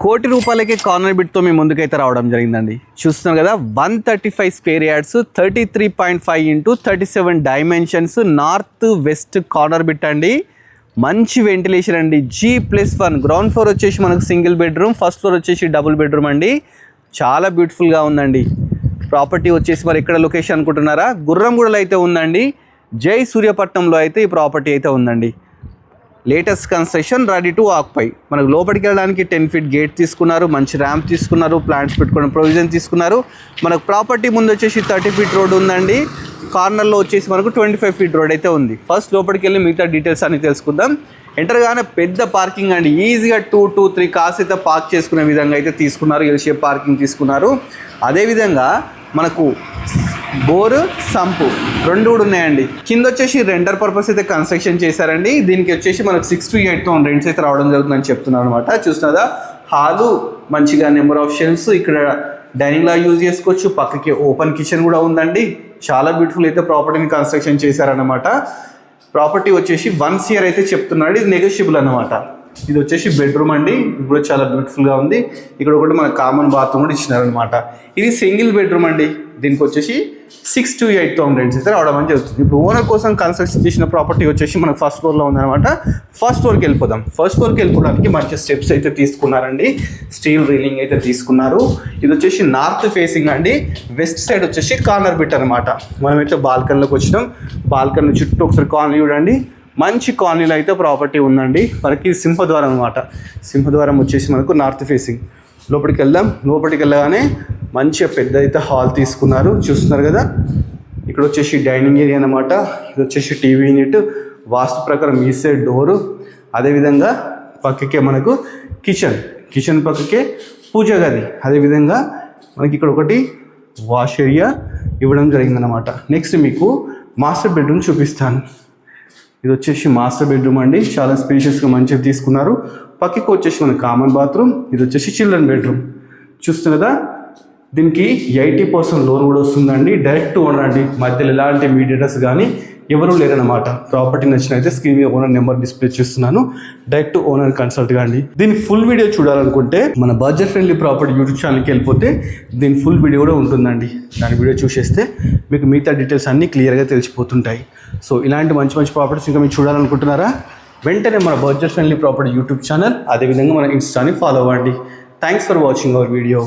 కోటి రూపాయలకే కార్నర్ బిట్తో మీ ముందుకైతే రావడం జరిగిందండి. చూస్తున్నారు కదా, 135 square yards, 33.5 into 37 dimensions, north west corner bit అండి. మంచి వెంటిలేషన్ అండి. G+1 గ్రౌండ్ ఫ్లోర్ వచ్చేసి మనకు సింగిల్ బెడ్రూమ్, ఫస్ట్ ఫ్లోర్ వచ్చేసి డబుల్ బెడ్రూమ్ అండి. చాలా బ్యూటిఫుల్గా ఉందండి. ప్రాపర్టీ వచ్చేసి మరి ఎక్కడ లొకేషన్ అనుకుంటున్నారా? గుర్రంగూడలో అయితే ఉందండి. జై సూర్యపట్నంలో అయితే ఈ ప్రాపర్టీ అయితే ఉందండి. Latest construction, ready to occupy. మనకు లోపలికి వెళ్ళడానికి 10 ఫీట్ గేట్ తీసుకున్నారు, మంచి ర్యాంప్ తీసుకున్నారు, ప్లాంట్స్ పెట్టుకోవడం ప్రొవిజన్ తీసుకున్నారు. మనకు ప్రాపర్టీ ముందు వచ్చేసి 30 ఫీట్ రోడ్ ఉందండి. కార్నర్లో వచ్చేసి మనకు 25 ఫీట్ రోడ్ అయితే ఉంది. ఫస్ట్ లోపలికి వెళ్ళి మిగతా డీటెయిల్స్ అన్ని తెలుసుకుందాం. ఎంటర్ గానే పెద్ద పార్కింగ్ అండి. ఈజీగా 2-3 కార్స్ అయితే పార్క్ చేసుకునే విధంగా అయితే తీసుకున్నారు. ఎల్ షేప్ పార్కింగ్ తీసుకున్నారు. అదేవిధంగా మనకు బోరు, సంపు రెండు కూడా ఉన్నాయండి. కింద వచ్చేసి రెండర్ పర్పస్ అయితే కన్స్ట్రక్షన్ చేశారండి. దీనికి వచ్చేసి మనకు 6 to 8 రెంట్స్ అయితే రావడం జరుగుతుందని చెప్తున్నారు అనమాట. చూస్తున్నారా, హాలు మంచిగా నెంబర్ ఆఫ్ షెల్ఫ్స్, ఇక్కడ డైనింగ్ లా యూజ్ చేసుకోవచ్చు. పక్కకి ఓపెన్ కిచెన్ కూడా ఉందండి. చాలా బ్యూటిఫుల్ అయితే ప్రాపర్టీని కన్స్ట్రక్షన్ చేశారనమాట. ప్రాపర్టీ వచ్చేసి 1 CR అయితే చెప్తున్నాడు. ఇది నెగోషియబుల్ అనమాట. ఇది వచ్చేసి బెడ్రూమ్ అండి. ఇది కూడా చాలా బ్యూటిఫుల్గా ఉంది. ఇక్కడ ఒకటి మనకు కామన్ బాత్రూమ్ కూడా ఇచ్చినారనమాట. ఇది సింగిల్ బెడ్రూమ్ అండి. దీనికి వచ్చేసి 6 to 8 రెంట్స్ అయితే రావడం అని జరుగుతుంది. ఇప్పుడు ఓనర్ కోసం కన్స్ట్రక్షన్ చేసిన ప్రాపర్టీ వచ్చేసి మనకు ఫస్ట్ ఫ్లోర్లో ఉందన్నమాట. ఫస్ట్ ఫ్లోర్కి వెళ్ళిపోదాం. ఫస్ట్ ఫ్లోర్కి వెళ్ళిపోవడానికి మంచి స్టెప్స్ అయితే తీసుకున్నారండి. స్టీల్ రీలింగ్ అయితే తీసుకున్నారు. ఇది వచ్చేసి నార్త్ ఫేసింగ్ అండి. వెస్ట్ సైడ్ వచ్చేసి కార్నర్ బిట్ అనమాట. మనమైతే బాల్కనీలోకి వచ్చినాం. బాల్కనీ చుట్టూ ఒకసారి కాలనీ చూడండి. మంచి కాలనీలో అయితే ప్రాపర్టీ ఉందండి. మనకి సింహద్వారం అనమాట. సింహద్వారం వచ్చేసి మనకు నార్త్ ఫేసింగ్. లోపలికి వెళ్దాం. లోపలికి వెళ్ళగానే మంచిగా పెద్ద అయితే హాల్ తీసుకున్నారు. చూస్తున్నారు కదా, ఇక్కడ వచ్చేసి డైనింగ్ ఏరియా అనమాట. ఇది వచ్చేసి టీవీ యూనిట్. వాస్తు ప్రకారం ఈ సైడ్ డోరు. అదేవిధంగా పక్కకే మనకు కిచెన్ పక్కకే పూజ గది. అదేవిధంగా మనకి ఇక్కడ ఒకటి వాష్ ఏరియా ఇవ్వడం జరిగిందనమాట. నెక్స్ట్ మీకు మాస్టర్ బెడ్రూమ్ చూపిస్తాను. ఇది వచ్చేసి మాస్టర్ బెడ్రూమ్ అండి. చాలా స్పేషియస్గా మంచిగా తీసుకున్నారు. పక్కకి వచ్చేసి మన కామన్ బాత్రూమ్. ఇది వచ్చేసి చిల్డ్రన్ బెడ్రూమ్. చూస్తున్నదా, దీనికి 80% లోన్ కూడా వస్తుందండి. డైరెక్ట్ ఓనర్ అండి. మధ్యలో ఎలాంటి మీడియేటర్స్ కానీ ఎవరు లేరనమాట. ప్రాపర్టీ నచ్చినైతే స్క్రీన్ మీద ఓనర్ నెంబర్ డిస్ప్లే చేస్తున్నాను. డైరెక్ట్ ఓనర్ కన్సల్ట్ కాండి. దీని ఫుల్ వీడియో చూడాలనుకుంటే మన బడ్జెట్ ఫ్రెండ్లీ ప్రాపర్టీ యూట్యూబ్ ఛానల్కి వెళ్ళిపోతే దీని ఫుల్ వీడియో కూడా ఉంటుందండి. దాని వీడియో చూసేస్తే మీకు మిగతా డీటెయిల్స్ అన్నీ క్లియర్గా తెలిసిపోతుంటాయి. సో ఇలాంటి మంచి మంచి ప్రాపర్టీస్ ఇంకా మీరు చూడాలనుకుంటున్నారా? వెంటనే మన budget friendly property YouTube channel, అదేవిధంగా మన ఇన్స్టాని ఫాలో అవ్వండి. Thanks for watching our video.